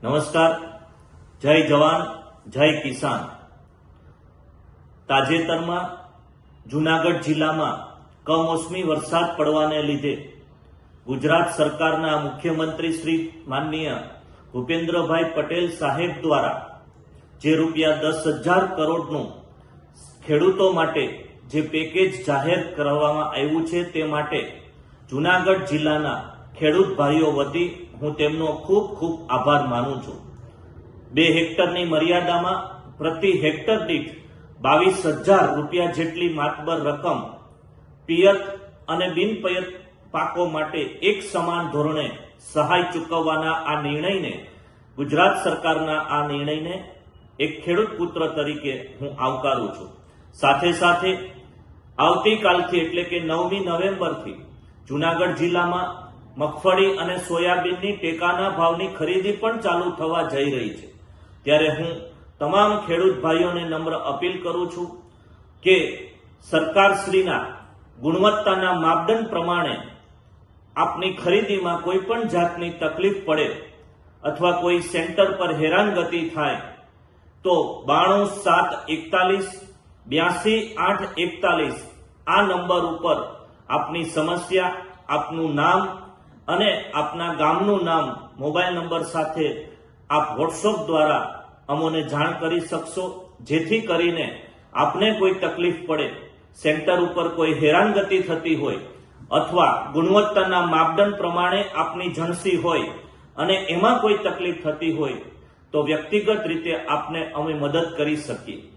નમસ્કાર, જય જવાન, જય કિસાન। તાજેતરમાં જૂનાગઢ જિલ્લામાં કમોસમી વરસાદ પડવાને લીધે ગુજરાત સરકારના મુખ્યમંત્રી શ્રી માનનીય ભૂપેન્દ્રભાઈ પટેલ સાહેબ દ્વારા જે રૂપિયા 10,000 કરોડનું ખેડૂતો માટે જે પેકેજ જાહેર કરવામાં આવ્યું છે તે માટે જૂનાગઢ જિલ્લાના ખેડૂત ભાઈઓ વતી હું તેમનો ખૂબ ખૂબ આભાર માનું છું। 2 હેક્ટરની મર્યાદામાં પ્રતિ હેક્ટર દીઠ 22,000 રૂપિયા જેટલી માતબર રકમ પિયત અને બિનપિયત પાકો માટે એક સમાન ધોરણે સહાય ચૂકવવાના આ નિર્ણયને, ગુજરાત સરકારના આ નિર્ણયને એક ખેડૂત પુત્ર તરીકે હું આવકારું છું। સાથે સાથે આવતીકાલથી એટલે કે 9મી નવેમ્બરથી જૂનાગઢ જિલ્લામાં મગફળી અને સોયાબીનની ટેકાના ભાવની ખરીદી પણ ચાલુ થવા જઈ રહી છે। ત્યારે હું તમામ ખેડૂત ભાઈઓને નમ્ર અપીલ કરું છું કે સરકારશ્રીના ગુણવત્તાના માપદંડ પ્રમાણે આપની ખરીદીમાં કોઈ પણ જાતની તકલીફ પડે અથવા કોઈ સેન્ટર પર હેરાનગતિ થાય તો 92,741 આ નંબર ઉપર આપની સમસ્યા, આપનું નામ અને આપના ગામનું નામ મોબાઈલ નંબર સાથે આપ વોટ્સઅપ દ્વારા અમોને જાણ કરી શકશો, જેથી કરીને આપને કોઈ તકલીફ પડે, સેન્ટર ઉપર કોઈ હેરાનગતિ થતી હોય અથવા ગુણવત્તાના માપદંડ પ્રમાણે આપની જણસી હોય અને એમાં કોઈ તકલીફ થતી હોય તો વ્યક્તિગત રીતે આપને અમે મદદ કરી શકીએ।